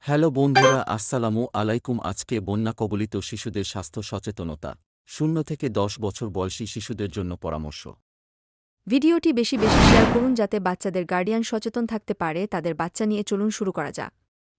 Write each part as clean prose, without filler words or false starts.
Hello বন্ধুরা, আসসালামু আলাইকুম। আজকে বন্যা কবলিত শিশুদের স্বাস্থ্য সচেতনতা 0 থেকে 10 বছর বয়সী শিশুদের জন্য পরামর্শ। ভিডিওটি বেশি বেশি শেয়ার করুন যাতে বাচ্চাদের গার্ডিয়ান সচেতন থাকতে পারে। তাদের বাচ্চা নিয়ে চলুন শুরু করা যাক।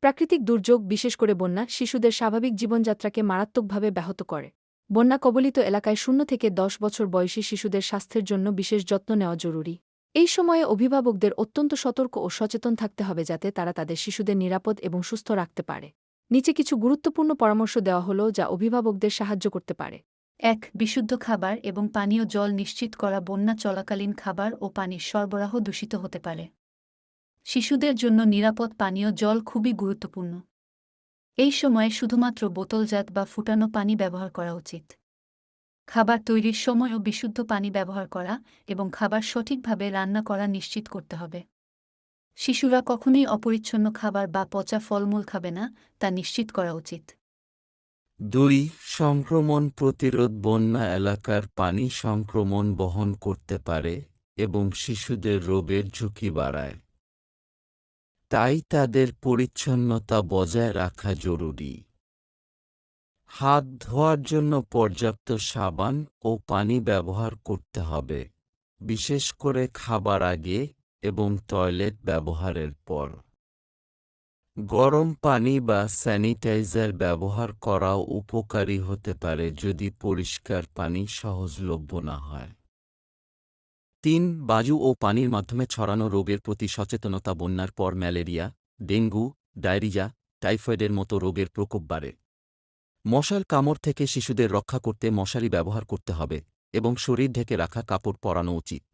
প্রাকৃতিক দুর্যোগ, বিশেষ করে বন্যা, শিশুদের স্বাভাবিক জীবনযাত্রাকে মারাত্মকভাবে ব্যাহত করে। বন্যা কবলিত এলাকায় 0 থেকে 10 বছর বয়সী শিশুদের স্বাস্থ্যের জন্য বিশেষ যত্ন নেওয়া জরুরি। এই সময়ে অভিভাবকদের অত্যন্ত সতর্ক ও সচেতন থাকতে হবে যাতে তারা তাদের শিশুদের নিরাপদ এবং সুস্থ রাখতে পারে। নিচে কিছু গুরুত্বপূর্ণ পরামর্শ দেওয়া হলো যা অভিভাবকদের সাহায্য করতে পারে। ১. বিশুদ্ধ খাবার এবং পানীয় জল নিশ্চিত করা। বন্যা চলাকালীন খাবার ও পানির সরবরাহ দূষিত হতে পারে। শিশুদের জন্য নিরাপদ পানীয় জল খুবই গুরুত্বপূর্ণ। এই সময়ে শুধুমাত্র বোতলজাত বা ফুটানো পানি ব্যবহার করা উচিত। খাবার তৈরির সময়ও বিশুদ্ধ পানি ব্যবহার করা এবং খাবার সঠিকভাবে রান্না করা নিশ্চিত করতে হবে। শিশুরা কখনোই অপরিচ্ছন্ন খাবার বা পচা ফলমূল খাবে না, তা নিশ্চিত করা উচিত। 2. সংক্রমণ প্রতিরোধ। বন্যা এলাকার পানি সংক্রমণ বহন করতে পারে এবং শিশুদের রোগের ঝুঁকি বাড়ায়। তাই তাদের পরিচ্ছন্নতা বজায় রাখা জরুরি। হাত ধোয়ার জন্য পর্যাপ্ত সাবান ও পানি ব্যবহার করতে হবে, বিশেষ করে খাবার আগে এবং টয়লেট ব্যবহারের পর। গরম পানি বা স্যানিটাইজার ব্যবহার করাও উপকারী হতে পারে যদি পরিষ্কার পানি সহজলভ্য না হয়। 3. বায়ু ও পানির মাধ্যমে ছড়ানো রোগের প্রতি সচেতনতা। বন্যার পর ম্যালেরিয়া, ডেঙ্গু, ডায়রিয়া, টাইফয়েডের মতো রোগের প্রকোপ বাড়ে। মশার কামড় থেকে শিশুদের রক্ষা করতে মশারি ব্যবহার করতে হবে এবং শরীর ঢেকে রাখা কাপড় পরানো উচিত।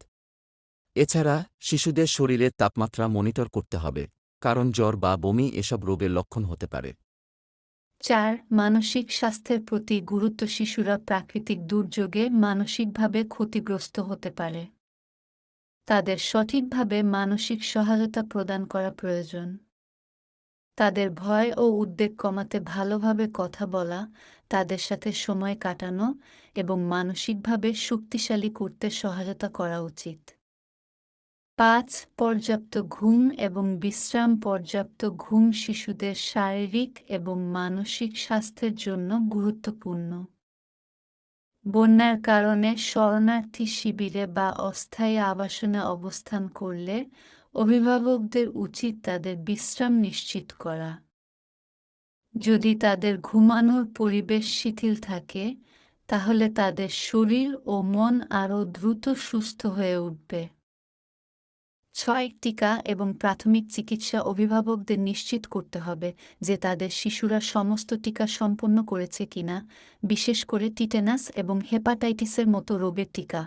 এছাড়া শিশুদের শরীরের তাপমাত্রা মনিটর করতে হবে, কারণ জ্বর বা বমি এসব রোগের লক্ষণ হতে পারে। ৪. মানসিক স্বাস্থ্যের প্রতি গুরুত্ব। শিশুরা প্রাকৃতিক দুর্যোগে মানসিকভাবে ক্ষতিগ্রস্ত হতে পারে। তাদের সঠিকভাবে মানসিক সহায়তা প্রদান করা প্রয়োজন। তাদের ভয় ও উদ্বেগ কমাতে ভালোভাবে কথা বলা, তাদের সাথে সময় কাটানো এবং মানসিকভাবে শক্তিশালী করতে সহায়তা করা উচিত। ৫. পর্যাপ্ত ঘুম এবং বিশ্রাম। পর্যাপ্ত ঘুম শিশুদের শারীরিক এবং মানসিক স্বাস্থ্যের জন্য গুরুত্বপূর্ণ। বন্যার কারণে শরণার্থী শিবিরে বা অস্থায়ী আবাসনে অবস্থান করলে অভিভাবকদের উচিত তাদের বিশ্রাম নিশ্চিত করা। যদি তাদের ঘুমানোর পরিবেশ শিথিল থাকে, তাহলে তাদের শরীর ও মন আরও দ্রুত সুস্থ হয়ে উঠবে। ৬. টিকা এবং প্রাথমিক চিকিৎসা। অভিভাবকদের নিশ্চিত করতে হবে যে তাদের শিশুরা সমস্ত টিকা সম্পন্ন করেছে কিনা, বিশেষ করে টিটেনাস এবং হেপাটাইটিসের মতো রোগের টিকা।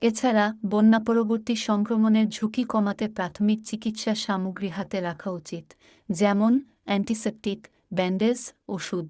এছাড়া বন্যা পরবর্তী সংক্রমণের ঝুঁকি কমাতে প্রাথমিক চিকিৎসা সামগ্রী হাতে রাখা উচিত, যেমন অ্যান্টিসেপটিক, ব্যান্ডেজ, ওষুধ।